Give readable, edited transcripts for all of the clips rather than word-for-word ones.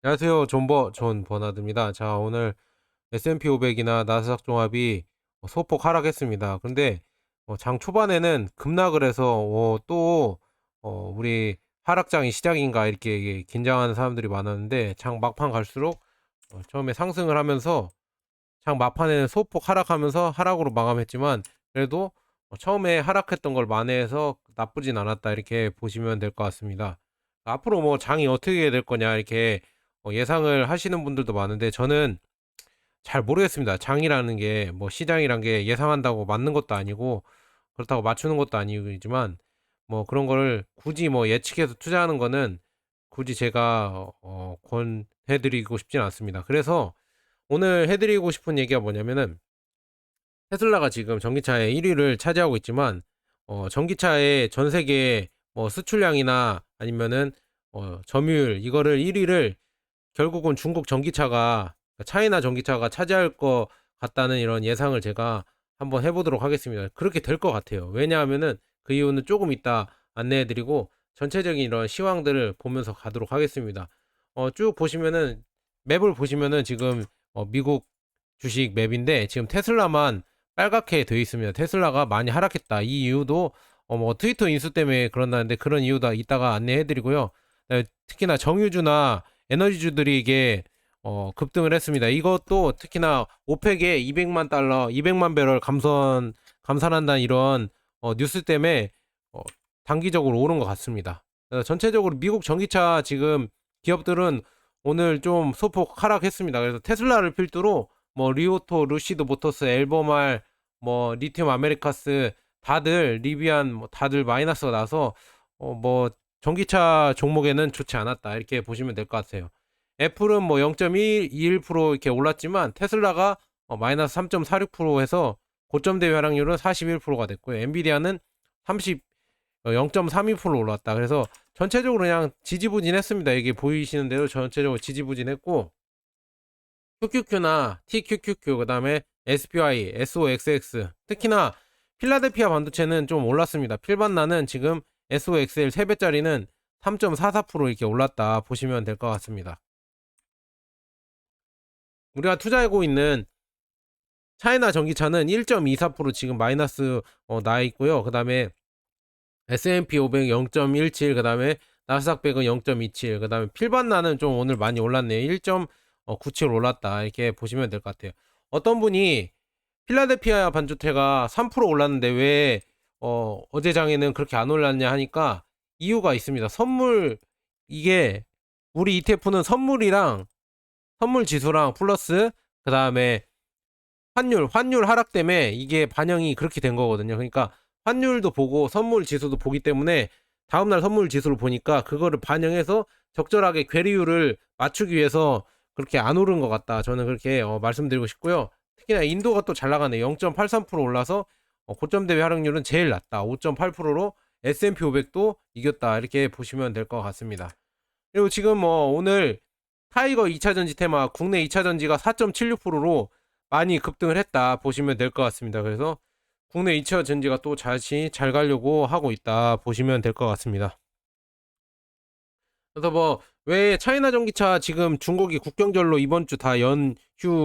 안녕하세요. 존 버나드입니다. 자, 오늘 S&P 500이나 나스닥 종합이 소폭 하락했습니다. 근데 장 초반에는 급락을 해서 또 우리 하락장이 시작인가 이렇게 긴장하는 사람들이 많았는데 장 막판 갈수록 처음에 상승을 하면서 장 막판에는 소폭 하락하면서 하락으로 마감했지만 그래도 처음에 하락했던 걸 만회해서 나쁘진 않았다 이렇게 보시면 될 것 같습니다. 앞으로 뭐 장이 어떻게 될 거냐 이렇게 예상을 하시는 분들도 많은데 저는 잘 모르겠습니다. 장이라는 게 뭐 시장이란 게 예상한다고 맞는 것도 아니고 그렇다고 맞추는 것도 아니지만 뭐 그런 거를 굳이 뭐 예측해서 투자하는 거는 굳이 제가 권해 드리고 싶진 않습니다. 그래서 오늘 해 드리고 싶은 얘기가 뭐냐면은 테슬라가 지금 전기차의 1 위를 차지하고 있지만 전기차의 전 세계 뭐 수출량이나 아니면은 점유율 이거를 1 위를 결국은 중국 전기차가 차이나 전기차가 차지할 것 같다는 이런 예상을 제가 한번 해 보도록 하겠습니다. 그렇게 될 것 같아요. 왜냐하면은 그 이유는 조금 이따 안내해 드리고 전체적인 이런 시황들을 보면서 가도록 하겠습니다. 쭉 보시면은 맵을 보시면은 지금 미국 주식 맵인데 지금 테슬라만 빨갛게 되어 있습니다. 테슬라가 많이 하락했다. 이 이유도 뭐 트위터 인수 때문에 그런다는데 그런 이유다 이따가 안내해 드리고요. 특히나 정유주나 에너지주들이 이게 급등을 했습니다. 이것도 특히나 오펙의 200만 달러, 200만 배럴 감산한다는 이런 뉴스 때문에 어, 단기적으로 오른 것 같습니다. 전체적으로 미국 전기차 지금 기업들은 오늘 좀 소폭 하락했습니다. 그래서 테슬라를 필두로 뭐 리오토, 루시드 모터스, 엘버말, 뭐 리튬 아메리카스 다들 리비안 뭐 다들 마이너스가 나서 뭐 전기차 종목에는 좋지 않았다 이렇게 보시면 될 것 같아요. 애플은 뭐 0.21% 이렇게 올랐지만 테슬라가 마이너스 3.46% 해서 고점 대비 하락률은 41%가 됐고요. 엔비디아는 30 0.32% 올랐다. 그래서 전체적으로 그냥 지지부진했습니다. 이게 보이시는 대로 전체적으로 지지부진했고 QQQ나 TQQQ 그다음에 SPY, SOXX 특히나 필라델피아 반도체는 좀 올랐습니다. 필반나는 지금 SOXL 3배짜리는 3.44% 이렇게 올랐다 보시면 될 것 같습니다. 우리가 투자하고 있는 차이나 전기차는 1.24% 지금 마이너스 나 있고요. 그다음에 S&P 500 0.17, 그다음에 나스닥 100은 0.27, 그다음에 필반나는 좀 오늘 많이 올랐네요. 1.97 올랐다. 이렇게 보시면 될 것 같아요. 어떤 분이 필라델피아 반도체가 3% 올랐는데 왜 어제 장에는 그렇게 안 올랐냐 하니까 이유가 있습니다. 선물 이게 우리 ETF는 선물이랑 선물 지수랑 플러스 그다음에 환율 하락 때문에 이게 반영이 그렇게 된 거거든요. 그러니까 환율도 보고 선물 지수도 보기 때문에 다음날 선물 지수를 보니까 그거를 반영해서 적절하게 괴리율을 맞추기 위해서 그렇게 안 오른 것 같다. 저는 그렇게 말씀드리고 싶고요. 특히나 인도가 또 잘 나가네. 0.83% 올라서 고점 대비 하락률은 제일 낮다. 5.8%로 S&P 500도 이겼다. 이렇게 보시면 될 것 같습니다. 그리고 지금 뭐 오늘 타이거 2차 전지 테마 국내 2차 전지가 4.76%로 많이 급등을 했다 보시면 될 것 같습니다. 그래서 국내 2차 전지가 또 다시 잘 가려고 하고 있다 보시면 될 것 같습니다. 그래서 뭐 왜 차이나 전기차 지금 중국이 국경절로 이번 주 다 연휴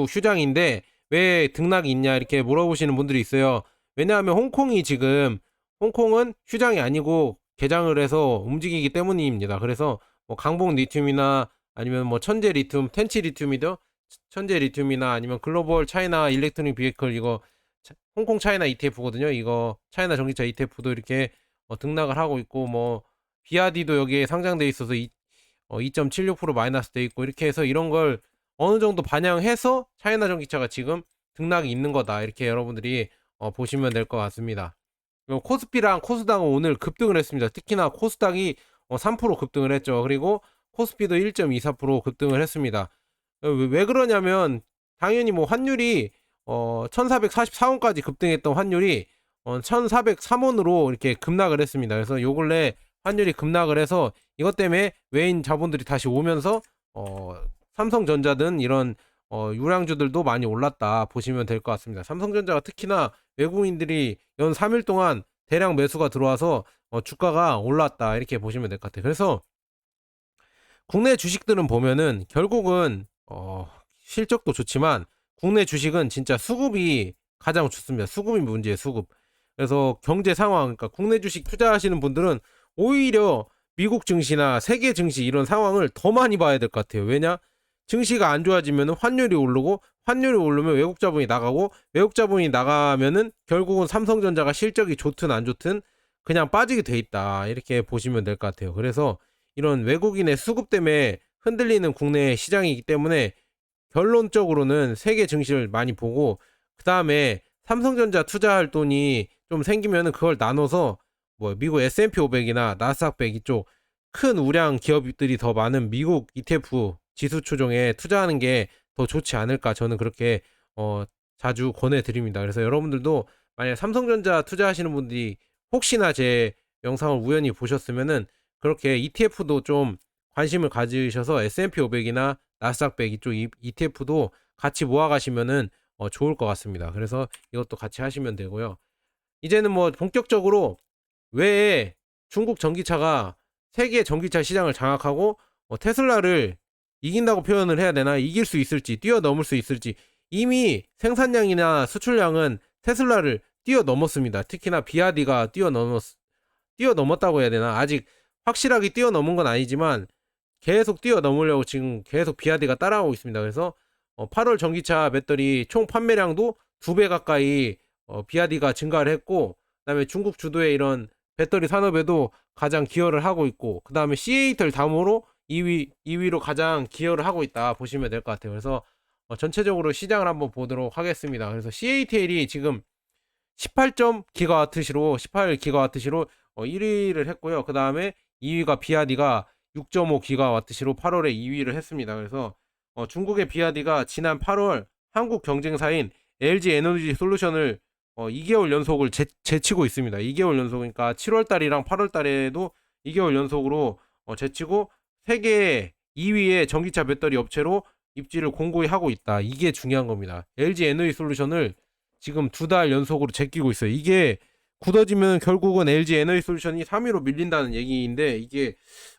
휴장인데 왜 등락이 있냐 이렇게 물어보시는 분들이 있어요. 왜냐하면 홍콩은 휴장이 아니고 개장을 해서 움직이기 때문입니다. 그래서 뭐 강봉 리튬이나 아니면 뭐 천재 리튬, 텐치 리튬이죠. 천재 리튬이나 아니면 글로벌 차이나 일렉트로닉 비에이클 이거 홍콩 차이나 ETF거든요. 이거 차이나 전기차 ETF도 이렇게 등락을 하고 있고 뭐 비아디도 여기에 상장돼 있어서 2.76% 마이너스 돼 있고 이렇게 해서 이런 걸 어느 정도 반영해서 차이나 전기차가 지금 등락이 있는 거다. 이렇게 여러분들이 보시면 될 것 같습니다. 그리고 코스피랑 코스닥은 오늘 급등을 했습니다. 특히나 코스닥이 3% 급등을 했죠. 그리고 코스피도 1.24% 급등을 했습니다. 왜 그러냐면 당연히 뭐 환율이 1444원까지 급등했던 환율이 1403원으로 이렇게 급락을 했습니다. 그래서 요 근래 환율이 급락을 해서 이것 때문에 외인 자본들이 다시 오면서 삼성전자든 이런 유량주들도 많이 올랐다 보시면 될 것 같습니다. 삼성전자가 특히나 외국인들이 연 3일 동안 대량 매수가 들어와서 주가가 올랐다 이렇게 보시면 될 것 같아요. 그래서 국내 주식들은 보면은 결국은 실적도 좋지만 국내 주식은 진짜 수급이 가장 좋습니다. 수급이 문제예요, 수급. 그래서 경제 상황, 그러니까 국내 주식 투자하시는 분들은 오히려 미국 증시나 세계 증시 이런 상황을 더 많이 봐야 될 것 같아요. 왜냐? 증시가 안 좋아지면 환율이 오르고, 환율이 오르면 외국 자본이 나가고, 외국 자본이 나가면은 결국은 삼성전자가 실적이 좋든 안 좋든 그냥 빠지게 돼 있다. 이렇게 보시면 될 것 같아요. 그래서 이런 외국인의 수급 때문에 흔들리는 국내 시장이기 때문에 결론적으로는 세계 증시를 많이 보고, 그 다음에 삼성전자 투자할 돈이 좀 생기면은 그걸 나눠서 뭐 미국 S&P 500이나 나스닥 100 이쪽 큰 우량 기업들이 더 많은 미국 ETF 지수 추종에 투자하는 게 더 좋지 않을까, 저는 그렇게 자주 권해드립니다. 그래서 여러분들도 만약 삼성전자 투자하시는 분들이 혹시나 제 영상을 우연히 보셨으면은 그렇게 ETF도 좀 관심을 가지셔서 S&P 500이나 나스닥 100 이쪽 ETF도 같이 모아 가시면은 좋을 것 같습니다. 그래서 이것도 같이 하시면 되고요. 이제는 뭐 본격적으로 왜 중국 전기차가 세계 전기차 시장을 장악하고 테슬라를 이긴다고 표현을 해야 되나? 이길 수 있을지, 뛰어넘을 수 있을지. 이미 생산량이나 수출량은 테슬라를 뛰어넘었습니다. 특히나 비아디가 뛰어넘었다고 해야 되나? 아직 확실하게 뛰어넘은 건 아니지만 계속 뛰어넘으려고 지금 계속 비아디가 따라가고 있습니다. 그래서 8월 전기차 배터리 총 판매량도 2배 가까이 비아디가 증가를 했고, 그다음에 중국 주도의 이런 배터리 산업에도 가장 기여를 하고 있고, 그다음에 CATL 다음으로 2위로 가장 기여를 하고 있다 보시면 될 것 같아요. 그래서 전체적으로 시장을 한번 보도록 하겠습니다. 그래서 CATL이 지금 18기가와트시로 1위를 했고요. 그 다음에 2위가 비아디가 6.5기가와트시로 8월에 2위를 했습니다. 그래서 중국의 비아디가 지난 8월 한국 경쟁사인 LG 에너지 솔루션을 2개월 연속을 제치고 있습니다. 2개월 연속, 그러니까 7월달이랑 8월달에도 2개월 연속으로 제치고 세계 2위의 전기차 배터리 업체로 입지를 공고히 하고 있다. 이게 중요한 겁니다. LG 에너지 솔루션을 지금 2달 연속으로 제끼고 있어요. 이게 굳어지면 결국은 LG 에너지 솔루션이 3위로 밀린다는 얘기인데, 이게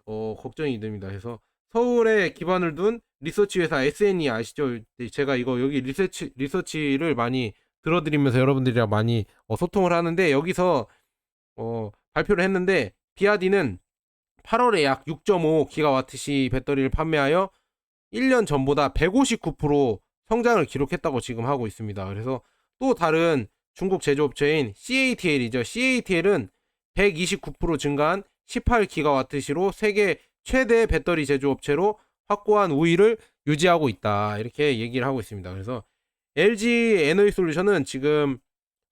걱정이 됩니다. 그래서 서울에 기반을 둔 리서치 회사 SNE 아시죠? 제가 이거 여기 리서치를 많이 들어드리면서 여러분들이랑 많이 소통을 하는데, 여기서 발표를 했는데 비아디는 8월에 약 6.5기가와트시 배터리를 판매하여 1년 전보다 159% 성장을 기록했다고 지금 하고 있습니다. 그래서 또 다른 중국 제조업체인 CATL이죠. CATL은 129% 증가한 18기가와트시로 세계 최대 배터리 제조업체로 확고한 우위를 유지하고 있다. 이렇게 얘기를 하고 있습니다. 그래서 LG 에너지 솔루션은 지금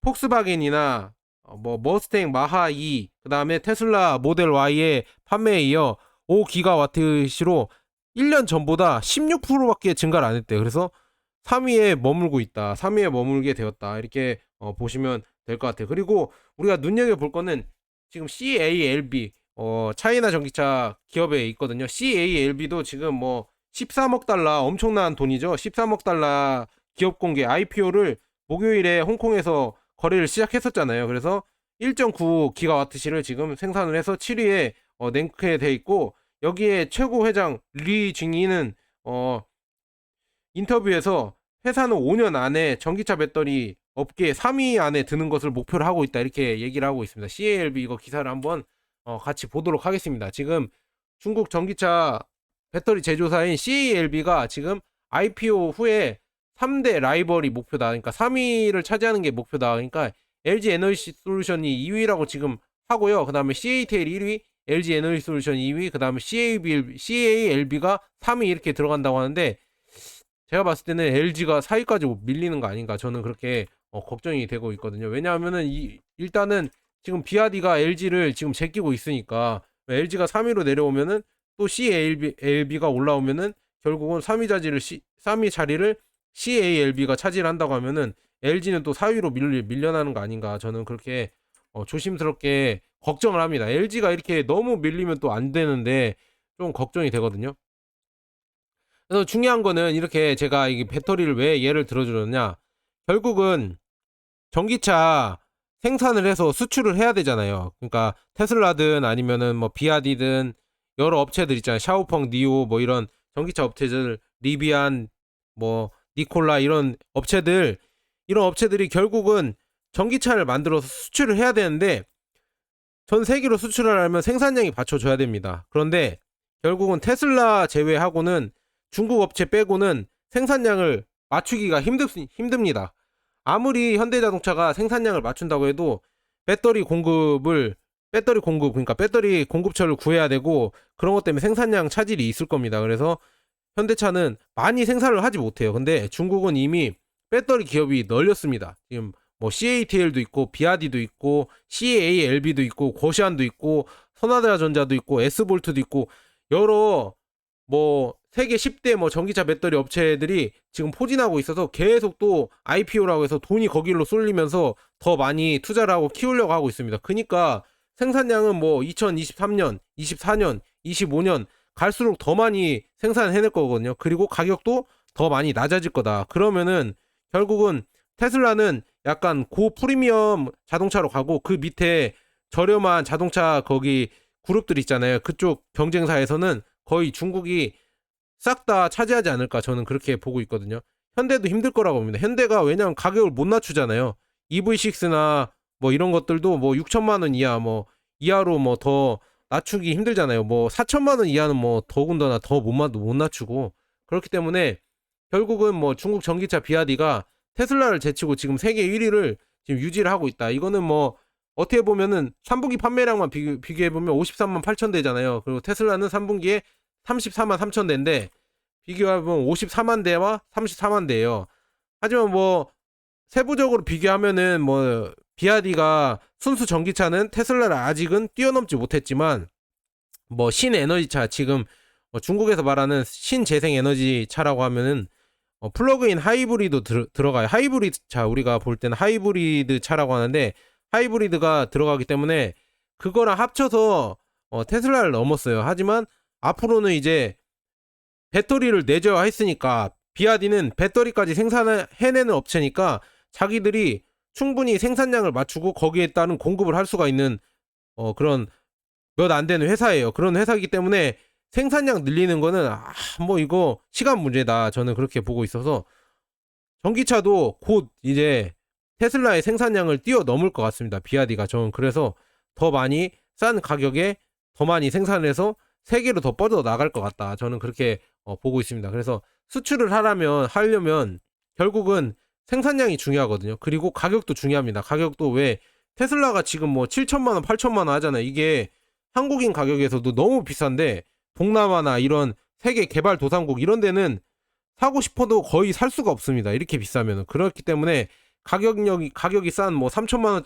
폭스바겐이나 뭐 머스탱 마하 2, 그 다음에 테슬라 모델 Y의 판매에 이어 5기가와트시로 1년 전보다 16%밖에 증가를 안 했대요. 그래서 3위에 머물고 있다. 3위에 머물게 되었다. 이렇게 보시면 될 것 같아요. 그리고 우리가 눈여겨볼 거는 지금 CALB, 차이나 전기차 기업에 있거든요. CALB도 지금 뭐 13억 달러, 엄청난 돈이죠. 13억 달러 기업 공개 IPO를 목요일에 홍콩에서 거래를 시작했었잖아요. 그래서 1.9기가와트시를 지금 생산을 해서 7위에 랭크에 돼 있고, 여기에 최고 회장 리 징이는 인터뷰에서 회사는 5년 안에 전기차 배터리 업계 3위 안에 드는 것을 목표로 하고 있다, 이렇게 얘기를 하고 있습니다. CALB 이거 기사를 한번 같이 보도록 하겠습니다. 지금 중국 전기차 배터리 제조사인 CALB가 지금 IPO 후에 3대 라이벌이 목표다. 그러니까 3위를 차지하는 게 목표다. 그러니까 LG 에너지 솔루션이 2위라고 지금 하고요. 그 다음에 CATL 1위, LG 에너지 솔루션 2위, 그 다음에 CALB가 3위 이렇게 들어간다고 하는데, 제가 봤을 때는 LG가 4위까지 밀리는 거 아닌가, 저는 그렇게 걱정이 되고 있거든요. 왜냐하면은 일단은 지금 비아디가 LG를 지금 제끼고 있으니까, LG가 3위로 내려오면은 또 CALB가 올라오면은 결국은 3위 자리를 CALB가 차지한다고 하면은 LG는 또 4위로 밀려나는 거 아닌가, 저는 그렇게 조심스럽게 걱정을 합니다. LG가 이렇게 너무 밀리면 또 안 되는데 좀 걱정이 되거든요. 그래서 중요한 거는, 이렇게 제가 이 배터리를 왜 예를 들어주느냐, 결국은 전기차 생산을 해서 수출을 해야 되잖아요. 그러니까 테슬라든 아니면은 뭐 비아디든 여러 업체들 있잖아요. 샤오펑, 니오 뭐 이런 전기차 업체들, 리비안, 뭐 니콜라 이런 업체들이 결국은 전기차를 만들어서 수출을 해야 되는데 전 세계로 수출을 하려면 생산량이 받쳐줘야 됩니다. 그런데 결국은 테슬라 제외하고는 중국 업체 빼고는 생산량을 맞추기가 힘듭니다. 아무리 현대자동차가 생산량을 맞춘다고 해도 그러니까 배터리 공급처를 구해야 되고 그런 것 때문에 생산량 차질이 있을 겁니다. 그래서 현대차는 많이 생산을 하지 못해요. 근데 중국은 이미 배터리 기업이 널렸습니다. 지금 뭐 CATL도 있고 비아디도 있고 CALB도 있고 고시안도 있고 선화대전자도 있고 S볼트도 있고 여러 뭐 세계 10대 뭐 전기차 배터리 업체들이 지금 포진하고 있어서 계속 또 IPO라고 해서 돈이 거길로 쏠리면서 더 많이 투자를 하고 키우려고 하고 있습니다. 그러니까 생산량은 뭐 2023년, 24년, 25년 갈수록 더 많이 생산해낼 거거든요. 그리고 가격도 더 많이 낮아질 거다. 그러면은 결국은 테슬라는 약간 고프리미엄 자동차로 가고 그 밑에 저렴한 자동차 거기 그룹들 있잖아요. 그쪽 경쟁사에서는 거의 중국이 싹 다 차지하지 않을까 저는 그렇게 보고 있거든요. 현대도 힘들 거라고 봅니다. 현대가 왜냐면 가격을 못 낮추잖아요. EV6나 뭐 이런 것들도 뭐 6천만 원 이하 뭐 이하로 뭐 더 낮추기 힘들잖아요. 뭐 4천만 원 이하는 뭐 더군다나 더 못 낮추고 그렇기 때문에 결국은 뭐 중국 전기차 비아디가 테슬라를 제치고 지금 세계 1위를 지금 유지를 하고 있다. 이거는 뭐 어떻게 보면은 3분기 판매량만 비교해보면 53만 8천 대잖아요. 그리고 테슬라는 3분기에 34만 3천 대인데 비교해보면 54만 대와 34만 대예요. 하지만 뭐 세부적으로 비교하면은 뭐 비아디가 순수 전기차는 테슬라를 아직은 뛰어넘지 못했지만 뭐 신에너지차 지금 중국에서 말하는 신재생 에너지 차라고 하면은 플러그인 하이브리드 들어가요. 하이브리드 차 우리가 볼 때는 하이브리드 차라고 하는데 하이브리드가 들어가기 때문에 그거랑 합쳐서 테슬라를 넘었어요. 하지만 앞으로는 이제 배터리를 내재화했으니까 비아디는 배터리까지 생산해내는 업체니까 자기들이 충분히 생산량을 맞추고 거기에 따른 공급을 할 수가 있는 그런 몇 안 되는 회사예요. 그런 회사이기 때문에 생산량 늘리는 거는 뭐 이거 시간 문제다. 저는 그렇게 보고 있어서 전기차도 곧 이제 테슬라의 생산량을 뛰어넘을 것 같습니다. 비아디가 저는 그래서 더 많이 싼 가격에 더 많이 생산해서 세계로 더 뻗어 나갈 것 같다. 저는 그렇게 보고 있습니다. 그래서 수출을 하려면 결국은 생산량이 중요하거든요. 그리고 가격도 중요합니다. 가격도 왜 테슬라가 지금 뭐 7천만 원, 8천만 원 하잖아요. 이게 한국인 가격에서도 너무 비싼데 동남아나 이런 세계 개발도상국 이런 데는 사고 싶어도 거의 살 수가 없습니다. 이렇게 비싸면. 그렇기 때문에 가격이 싼 뭐 3천만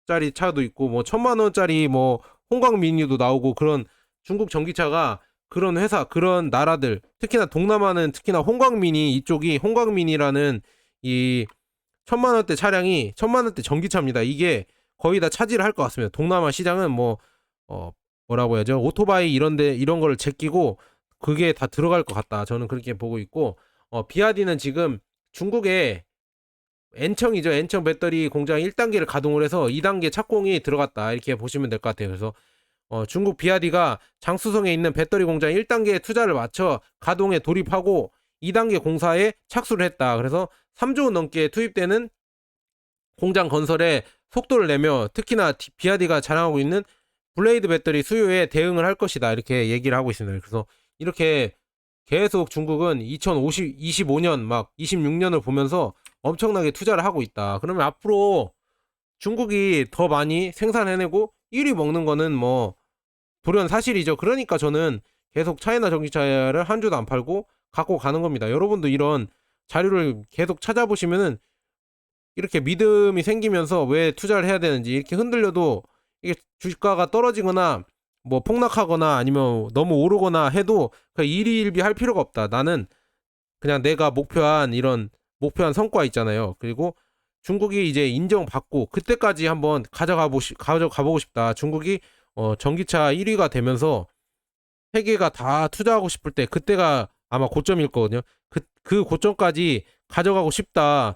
원짜리 차도 있고 뭐 1천만 원짜리 뭐 홍광미니도 나오고 그런 중국 전기차가 그런 회사 그런 나라들 특히나 동남아는 특히나 홍광미니라는 이 1천만 원대 차량이 1천만 원대 전기차입니다. 이게 거의 다 차지를 할 것 같습니다. 동남아 시장은 뭐 뭐라고 해야죠? 오토바이 이런 거를 제끼고 그게 다 들어갈 것 같다. 저는 그렇게 보고 있고 비아디는 지금 중국에 엔청이죠. 엔청 배터리 공장 1단계를 가동을 해서 2단계 착공이 들어갔다. 이렇게 보시면 될 것 같아요. 그래서 중국 비아디가 장수성에 있는 배터리 공장 1단계 투자를 마쳐 가동에 돌입하고 2단계 공사에 착수를 했다. 그래서 3조 원 넘게 투입되는 공장 건설에 속도를 내며 특히나 비아디가 자랑하고 있는 블레이드 배터리 수요에 대응을 할 것이다. 이렇게 얘기를 하고 있습니다. 그래서 이렇게 계속 중국은 2025년 막 26년을 보면서 엄청나게 투자를 하고 있다. 그러면 앞으로 중국이 더 많이 생산해내고 1위 먹는 거는 뭐 불연사실이죠. 그러니까 저는 계속 차이나 전기차를 한 주도 안 팔고 갖고 가는 겁니다. 여러분도 이런 자료를 계속 찾아보시면은 이렇게 믿음이 생기면서 왜 투자를 해야 되는지 이렇게 흔들려도 이게 주가가 떨어지거나 뭐 폭락하거나 아니면 너무 오르거나 해도 그 일희일비 할 필요가 없다. 나는 그냥 내가 목표한 성과 있잖아요. 그리고 중국이 이제 인정받고 그때까지 한번 가져가보고 싶다. 중국이 전기차 1위가 되면서 세계가 다 투자하고 싶을 때 그때가 아마 고점일 거거든요. 그 고점까지 가져가고 싶다.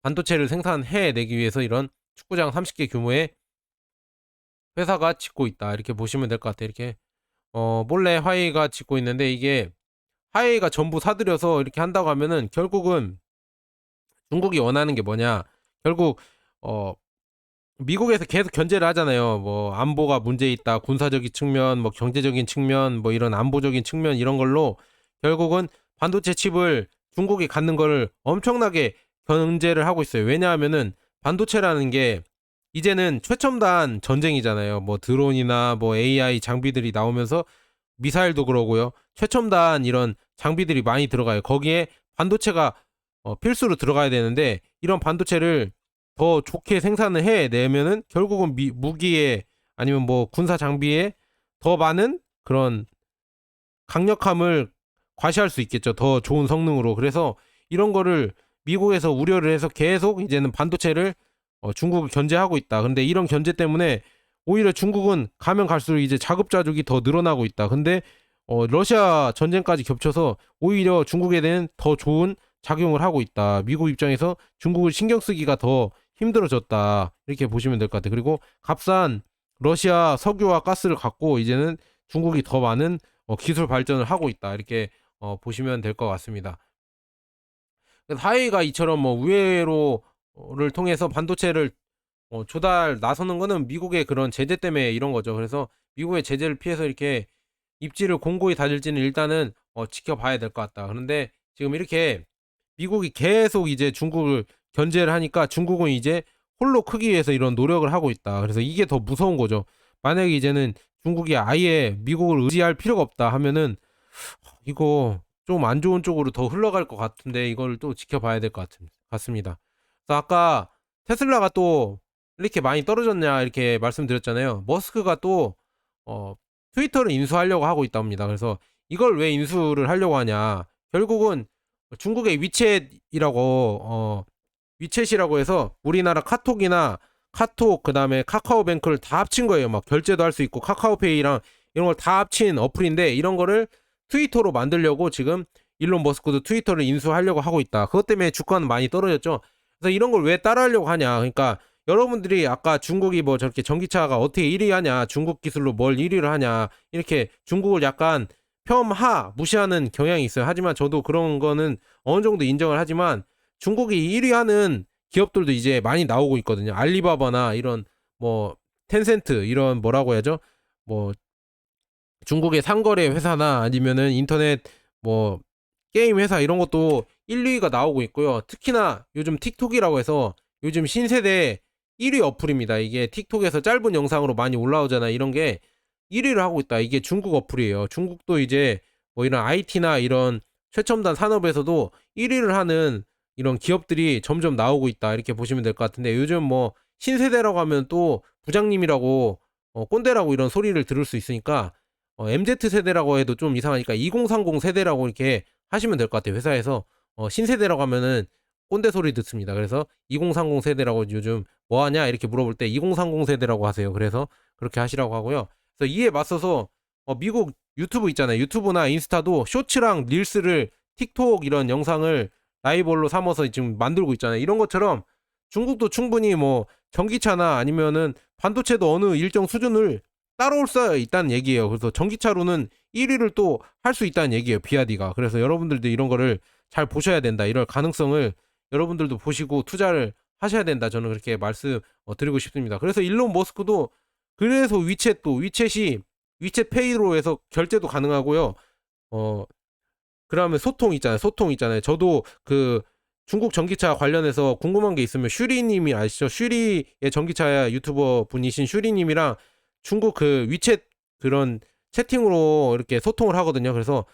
반도체를 생산해내기 위해서 이런 축구장 30개 규모의 회사가 짓고 있다. 이렇게 보시면 될 것 같아요. 이렇게 몰래 화웨이가 짓고 있는데, 이게 화웨이가 전부 사들여서 이렇게 한다고 하면은 결국은 중국이 원하는 게 뭐냐? 결국 어 미국에서 계속 견제를 하잖아요. 뭐 안보가 문제 있다, 군사적인 측면, 뭐 경제적인 측면, 뭐 이런 안보적인 측면 이런 걸로 결국은 반도체 칩을 중국이 갖는 거를 엄청나게 견제를 하고 있어요. 왜냐하면은 반도체라는 게 이제는 최첨단 전쟁이잖아요. 뭐 드론이나 뭐 AI 장비들이 나오면서 미사일도 그러고요. 최첨단 이런 장비들이 많이 들어가요. 거기에 반도체가 필수로 들어가야 되는데, 이런 반도체를 더 좋게 생산을 해내면은 결국은 무기에 아니면 뭐 군사 장비에 더 많은 그런 강력함을 과시할 수 있겠죠. 더 좋은 성능으로. 그래서 이런 거를 미국에서 우려를 해서 계속 이제는 반도체를 중국을 견제하고 있다. 근데 이런 견제 때문에 오히려 중국은 가면 갈수록 이제 자급자족이 더 늘어나고 있다. 근데 러시아 전쟁까지 겹쳐서 오히려 중국에 대한 더 좋은 작용을 하고 있다. 미국 입장에서 중국을 신경 쓰기가 더 힘들어졌다. 이렇게 보시면 될 것 같아요. 그리고 값싼 러시아 석유와 가스를 갖고 이제는 중국이 더 많은 기술 발전을 하고 있다. 이렇게 보시면 될 것 같습니다. 하웨이가 이처럼 뭐 우회로를 통해서 반도체를 조달 나서는 거는 미국의 그런 제재 때문에 이런 거죠. 그래서 미국의 제재를 피해서 이렇게 입지를 공고히 다질지는 일단은 지켜봐야 될 것 같다. 그런데 지금 이렇게 미국이 계속 이제 중국을 견제를 하니까 중국은 이제 홀로 크기 위해서 이런 노력을 하고 있다. 그래서 이게 더 무서운 거죠. 만약에 이제는 중국이 아예 미국을 의지할 필요가 없다 하면은 이거 좀 안 좋은 쪽으로 더 흘러갈 것 같은데, 이걸 또 지켜봐야 될 것 같습니다. 그래서 아까 테슬라가 또 이렇게 많이 떨어졌냐 이렇게 말씀드렸잖아요. 머스크가 또 어, 트위터를 인수하려고 하고 있답니다. 그래서 이걸 왜 인수를 하려고 하냐? 결국은 중국의 위챗이라고 해서 우리나라 카톡이나 카톡, 그다음에 카카오뱅크를 다 합친 거예요. 막 결제도 할 수 있고 카카오페이랑 이런 걸 다 합친 어플인데, 이런 거를 트위터로 만들려고 지금 일론 머스크도 트위터를 인수하려고 하고 있다. 그것 때문에 주가는 많이 떨어졌죠. 그래서 이런 걸 왜 따라하려고 하냐? 그러니까 여러분들이 아까 중국이 뭐 저렇게 전기차가 어떻게 1위 하냐, 중국 기술로 뭘 1위를 하냐, 이렇게 중국을 약간 무시하는 경향이 있어요. 하지만 저도 그런 거는 어느 정도 인정을 하지만, 중국이 1위 하는 기업들도 이제 많이 나오고 있거든요. 알리바바나 이런 뭐 텐센트, 이런 뭐라고 해야죠? 뭐 중국의 상거래 회사나 아니면은 인터넷 뭐 게임 회사 이런 것도 1, 2위가 나오고 있고요. 특히나 요즘 틱톡이라고 해서 요즘 신세대 1위 어플입니다. 이게 틱톡에서 짧은 영상으로 많이 올라오잖아. 이런 게 1위를 하고 있다. 이게 중국 어플이에요. 중국도 이제 뭐 이런 IT나 이런 최첨단 산업에서도 1위를 하는 이런 기업들이 점점 나오고 있다. 이렇게 보시면 될 것 같은데, 요즘 뭐 신세대라고 하면 또 부장님이라고 꼰대라고 이런 소리를 들을 수 있으니까 MZ 세대라고 해도 좀 이상하니까 2030 세대라고 이렇게 하시면 될 것 같아요. 회사에서 신세대라고 하면은 꼰대 소리 듣습니다. 그래서 2030 세대라고, 요즘 뭐 하냐 이렇게 물어볼 때 2030 세대라고 하세요. 그래서 그렇게 하시라고 하고요. 그래서 이에 맞서서 미국 유튜브 있잖아요. 유튜브나 인스타도 쇼츠랑 릴스를, 틱톡 이런 영상을 라이벌로 삼아서 지금 만들고 있잖아요. 이런 것처럼 중국도 충분히 뭐 전기차나 아니면은 반도체도 어느 일정 수준을 따라올 수 있다는 얘기예요. 그래서 전기차로는 1위를 또 할 수 있다는 얘기예요. 비아디가. 그래서 여러분들도 이런 거를 잘 보셔야 된다. 이럴 가능성을 여러분들도 보시고 투자를 하셔야 된다. 저는 그렇게 말씀 드리고 싶습니다. 그래서 일론 머스크도, 그래서 위챗이 위챗페이로 해서 결제도 가능하고요. 그러면 소통 있잖아요. 저도 그 중국 전기차 관련해서 궁금한 게 있으면 슈리님이 아시죠? 슈리의 전기차 유튜버 분이신 슈리님이랑 중국 그 위챗 그런 채팅으로 이렇게 소통을 하거든요. 그래서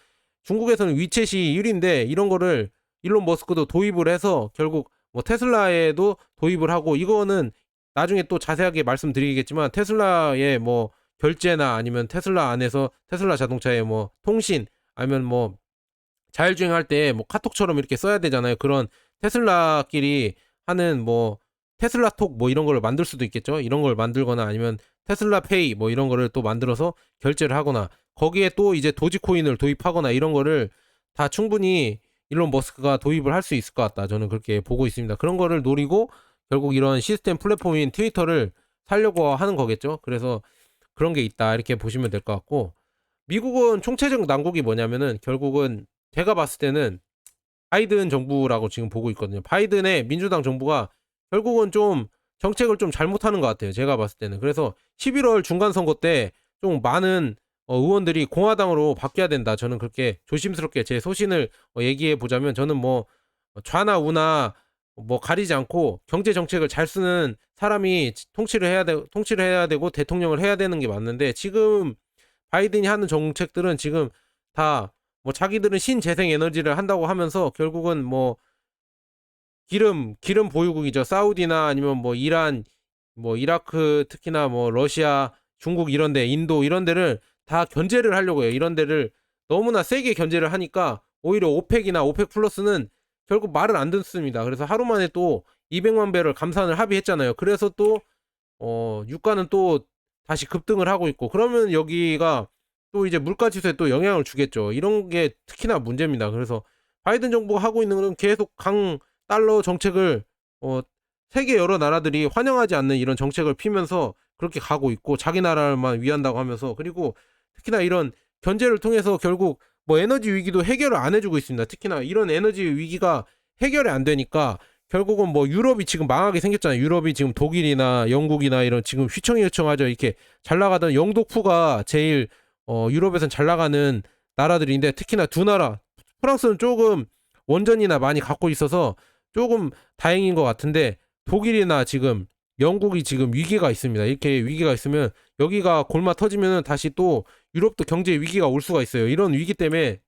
중국에서는 위챗이 1위인데 이런 거를 일론 머스크도 도입을 해서 결국 뭐 테슬라에도 도입을 하고, 이거는 나중에 또 자세하게 말씀드리겠지만 테슬라의 뭐 결제나 아니면 테슬라 안에서 테슬라 자동차의 뭐 통신, 아니면 뭐 자율주행할 때 뭐 카톡처럼 이렇게 써야 되잖아요. 그런 테슬라끼리 하는 뭐 테슬라톡 뭐 이런 걸 만들 수도 있겠죠. 이런 걸 만들거나 아니면 테슬라페이 뭐 이런 거를 또 만들어서 결제를 하거나, 거기에 또 이제 도지코인을 도입하거나, 이런 거를 다 충분히 일론 머스크가 도입을 할 수 있을 것 같다. 저는 그렇게 보고 있습니다. 그런 거를 노리고 결국 이런 시스템 플랫폼인 트위터를 살려고 하는 거겠죠. 그래서 그런 게 있다. 이렇게 보시면 될 것 같고, 미국은 총체적 난국이 뭐냐면은 결국은 제가 봤을 때는 바이든 정부라고 지금 보고 있거든요. 바이든의 민주당 정부가 결국은 좀 정책을 좀 잘못하는 것 같아요. 제가 봤을 때는. 그래서 11월 중간 선거 때 좀 많은 의원들이 공화당으로 바뀌어야 된다. 저는 그렇게 조심스럽게 제 소신을 얘기해 보자면, 저는 뭐 좌나 우나 뭐 가리지 않고 경제 정책을 잘 쓰는 사람이 통치를 해야 되고 대통령을 해야 되는 게 맞는데, 지금 바이든이 하는 정책들은 지금 다 뭐 자기들은 신재생 에너지를 한다고 하면서 결국은 뭐 기름 보유국이죠. 사우디나 아니면 뭐 이란, 뭐 이라크, 특히나 뭐 러시아, 중국 이런 데, 인도 이런 데를 다 견제를 하려고 해요. 이런 데를 너무나 세게 견제를 하니까 오히려 오펙이나 오펙 플러스는 결국 말을 안 듣습니다. 그래서 하루 만에 또 200만 배럴 감산을 합의했잖아요. 그래서 또 유가는 또 다시 급등을 하고 있고, 그러면 여기가 또 이제 물가 지수에 또 영향을 주겠죠. 이런 게 특히나 문제입니다. 그래서 바이든 정부가 하고 있는 건 계속 강 달러 정책을 어 세계 여러 나라들이 환영하지 않는 이런 정책을 피면서 그렇게 가고 있고, 자기 나라만 위한다고 하면서, 그리고 특히나 이런 견제를 통해서 결국 뭐 에너지 위기도 해결을 안 해주고 있습니다. 특히나 이런 에너지 위기가 해결이 안 되니까 결국은 뭐 유럽이 지금 망하게 생겼잖아요. 유럽이 지금 독일이나 영국이나 이런 지금 휘청휘청하죠. 이렇게 잘 나가던 영독푸가 제일 유럽에선 잘 나가는 나라들인데, 특히나 두 나라, 프랑스는 조금 원전이나 많이 갖고 있어서 조금 다행인 것 같은데, 독일이나 지금 영국이 지금 위기가 있습니다. 이렇게 위기가 있으면 여기가 골마 터지면 다시 또 유럽도 경제 위기가 올 수가 있어요. 이런 위기 때문에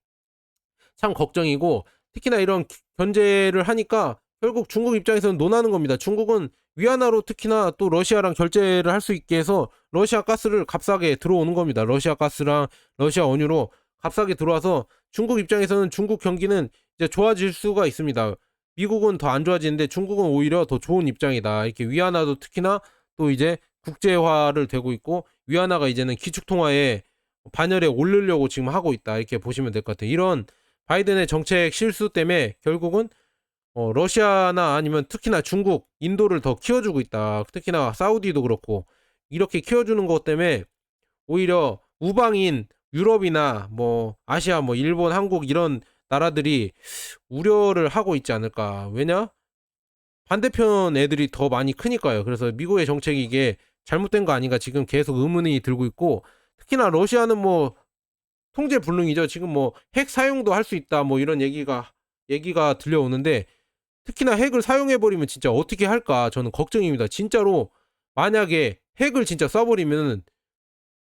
참 걱정이고, 특히나 이런 견제를 하니까 결국 중국 입장에서는 논하는 겁니다. 중국은 위안화로 특히나 또 러시아랑 결제를 할 수 있게 해서 러시아 가스를 값싸게 들어오는 겁니다. 러시아 가스랑 러시아 원유로 값싸게 들어와서 중국 입장에서는 중국 경기는 이제 좋아질 수가 있습니다. 미국은 더 안 좋아지는데 중국은 오히려 더 좋은 입장이다. 이렇게 위안화도 특히나 또 이제 국제화를 되고 있고, 위안화가 이제는 기축통화에 반열에 오르려고 지금 하고 있다. 이렇게 보시면 될 것 같아요. 이런 바이든의 정책 실수 때문에 결국은 러시아나 아니면 특히나 중국, 인도를 더 키워주고 있다. 특히나 사우디도 그렇고 이렇게 키워주는 것 때문에 오히려 우방인 유럽이나 뭐 아시아, 뭐 일본, 한국 이런 나라들이 우려를 하고 있지 않을까. 왜냐? 반대편 애들이 더 많이 크니까요. 그래서 미국의 정책이 이게 잘못된 거 아닌가 지금 계속 의문이 들고 있고, 특히나 러시아는 뭐 통제불능이죠. 지금 뭐 핵 사용도 할 수 있다, 뭐 이런 얘기가 들려오는데, 특히나 핵을 사용해 버리면 진짜 어떻게 할까 저는 걱정입니다. 진짜로 만약에 핵을 진짜 쏴 버리면은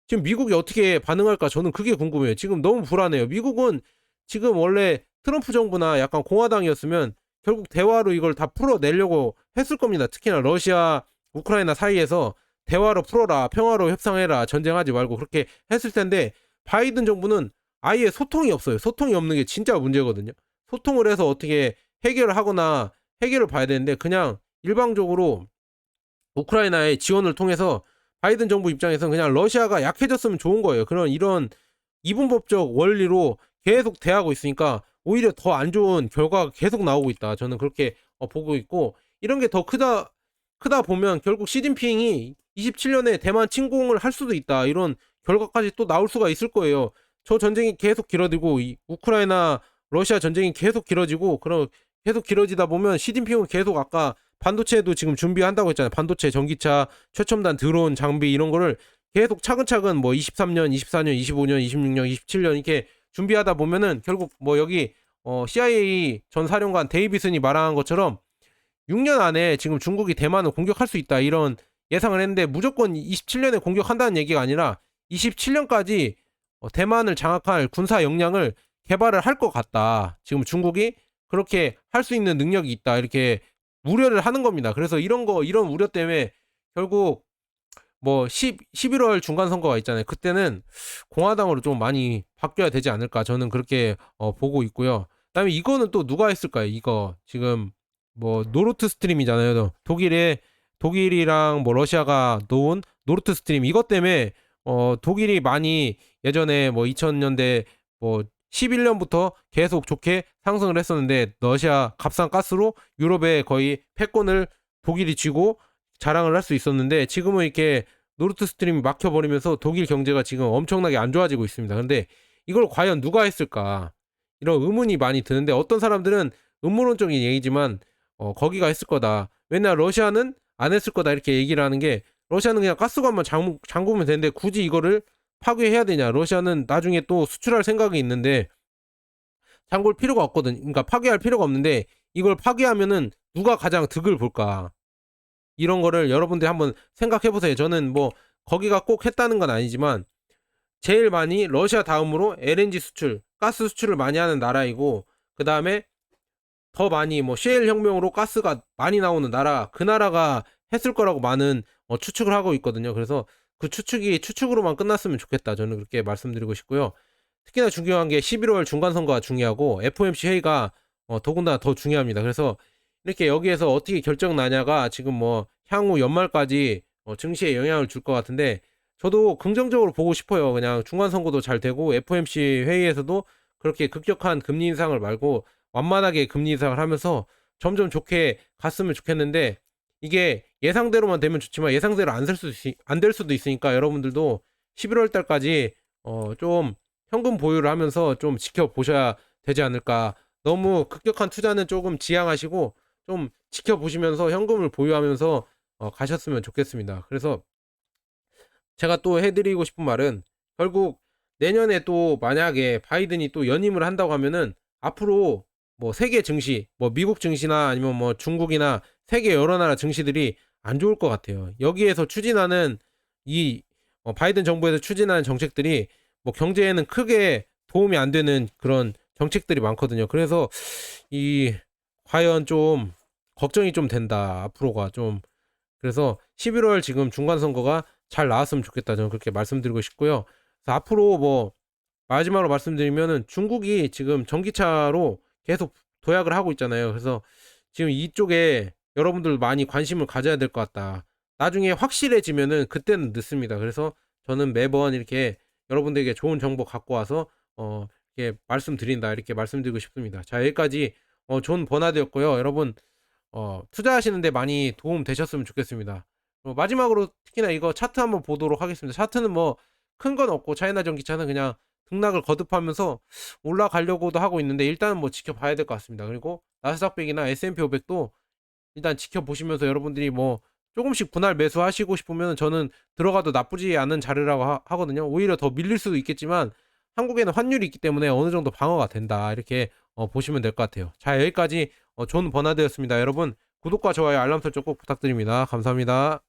지금 미국이 어떻게 반응할까, 저는 그게 궁금해요. 지금 너무 불안해요. 미국은 지금 원래 트럼프 정부나 약간 공화당이었으면 결국 대화로 이걸 다 풀어내려고 했을 겁니다. 특히나 러시아, 우크라이나 사이에서 대화로 풀어라, 평화로 협상해라, 전쟁하지 말고, 그렇게 했을 텐데, 바이든 정부는 아예 소통이 없어요. 소통이 없는 게 진짜 문제거든요. 소통을 해서 어떻게 해결을 하거나 해결을 봐야 되는데, 그냥 일방적으로 우크라이나의 지원을 통해서 바이든 정부 입장에서는 그냥 러시아가 약해졌으면 좋은 거예요. 그런 이런 이분법적 원리로 계속 대하고 있으니까 오히려 더 안 좋은 결과가 계속 나오고 있다. 저는 그렇게 보고 있고, 이런 게 더 크다 보면 결국 시진핑이 27년에 대만 침공을 할 수도 있다. 이런 결과까지 또 나올 수가 있을 거예요. 저 전쟁이 계속 길어지고, 이 우크라이나 러시아 전쟁이 계속 길어지고, 그런 계속 길어지다 보면 시진핑은 계속, 아까 반도체도 지금 준비한다고 했잖아요. 반도체, 전기차, 최첨단 드론 장비 이런 거를 계속 차근차근 뭐 23년, 24년, 25년, 26년, 27년 이렇게 준비하다 보면은 결국 뭐 여기 CIA 전 사령관 데이비슨이 말한 것처럼 6년 안에 지금 중국이 대만을 공격할 수 있다, 이런 예상을 했는데, 무조건 27년에 공격한다는 얘기가 아니라 27년까지 대만을 장악할 군사 역량을 개발을 할 것 같다. 지금 중국이 그렇게 할 수 있는 능력이 있다. 이렇게 우려를 하는 겁니다. 그래서 이런 우려 때문에 결국 뭐 11월 중간 선거가 있잖아요. 그때는 공화당으로 좀 많이 바뀌어야 되지 않을까. 저는 그렇게 보고 있고요. 그다음에 이거는 또 누가 했을까요? 이거 지금 뭐 노르트 스트림이잖아요. 독일이랑 뭐 러시아가 놓은 노르트 스트림, 이것 때문에 독일이 많이 예전에 뭐 2000년대 뭐 11년부터 계속 좋게 상승을 했었는데 러시아 값싼 가스로 유럽에 거의 패권을 독일이 쥐고 자랑을 할 수 있었는데 지금은 이렇게 노르트 스트림이 막혀버리면서 독일 경제가 지금 엄청나게 안 좋아지고 있습니다. 근데 이걸 과연 누가 했을까? 이런 의문이 많이 드는데 어떤 사람들은 음모론적인 얘기지만 거기가 했을 거다. 왜냐 러시아는 안 했을 거다 이렇게 얘기를 하는 게 러시아는 그냥 가스관만 잠그면 되는데 굳이 이거를 파괴해야 되냐? 러시아는 나중에 또 수출할 생각이 있는데 잠글 필요가 없거든. 그러니까 파괴할 필요가 없는데 이걸 파괴하면은 누가 가장 득을 볼까? 이런 거를 여러분들이 한번 생각해 보세요. 저는 뭐 거기가 꼭 했다는 건 아니지만 제일 많이 러시아 다음으로 LNG 수출, 가스 수출을 많이 하는 나라이고 그다음에 더 많이 뭐 셰일 혁명으로 가스가 많이 나오는 나라, 그 나라가 했을 거라고 많은 추측을 하고 있거든요. 그래서 그 추측이 추측으로만 끝났으면 좋겠다. 저는 그렇게 말씀드리고 싶고요. 특히나 중요한 게 11월 중간 선거가 중요하고 FOMC 회의가 더군다나 더 중요합니다. 그래서 이렇게 여기에서 어떻게 결정 나냐가 지금 뭐 향후 연말까지 증시에 영향을 줄 것 같은데 저도 긍정적으로 보고 싶어요. 그냥 중간 선거도 잘 되고 FOMC 회의에서도 그렇게 급격한 금리 인상을 말고 완만하게 금리 인상을 하면서 점점 좋게 갔으면 좋겠는데 이게 예상대로만 되면 좋지만 예상대로 안 될 수도 있으니까 여러분들도 11월 달까지 좀 현금 보유를 하면서 좀 지켜보셔야 되지 않을까. 너무 급격한 투자는 조금 지양하시고 좀 지켜보시면서 현금을 보유하면서 가셨으면 좋겠습니다. 그래서 제가 또 해드리고 싶은 말은 결국 내년에 또 만약에 바이든이 또 연임을 한다고 하면은 앞으로 뭐 세계 증시, 뭐 미국 증시나 아니면 뭐 중국이나 세계 여러 나라 증시들이 안 좋을 것 같아요. 여기에서 추진하는 이 바이든 정부에서 추진하는 정책들이 뭐 경제에는 크게 도움이 안 되는 그런 정책들이 많거든요. 그래서 이 과연 좀 걱정이 좀 된다. 앞으로가 좀 그래서 11월 지금 중간 선거가 잘 나왔으면 좋겠다. 저는 그렇게 말씀드리고 싶고요. 그래서 앞으로 뭐 마지막으로 말씀드리면은 중국이 지금 전기차로 계속 도약을 하고 있잖아요. 그래서 지금 이쪽에 여러분들 많이 관심을 가져야 될 것 같다. 나중에 확실해지면은 그때는 늦습니다. 그래서 저는 매번 이렇게 여러분들에게 좋은 정보 갖고 와서 이렇게 말씀드린다. 이렇게 말씀드리고 싶습니다. 자, 여기까지 존 버나드였고요. 여러분 투자하시는데 많이 도움 되셨으면 좋겠습니다. 마지막으로 특히나 이거 차트 한번 보도록 하겠습니다. 차트는 뭐 큰 건 없고 차이나 전기차는 그냥 등락을 거듭하면서 올라가려고도 하고 있는데 일단은 뭐 지켜봐야 될 것 같습니다. 그리고 나스닥 100이나 S&P 500도 일단 지켜보시면서 여러분들이 뭐 조금씩 분할 매수하시고 싶으면 저는 들어가도 나쁘지 않은 자리라고 하거든요. 오히려 더 밀릴 수도 있겠지만 한국에는 환율이 있기 때문에 어느 정도 방어가 된다. 이렇게 보시면 될 것 같아요. 자, 여기까지 존 버나드였습니다. 여러분 구독과 좋아요 알람 설정 꼭 부탁드립니다. 감사합니다.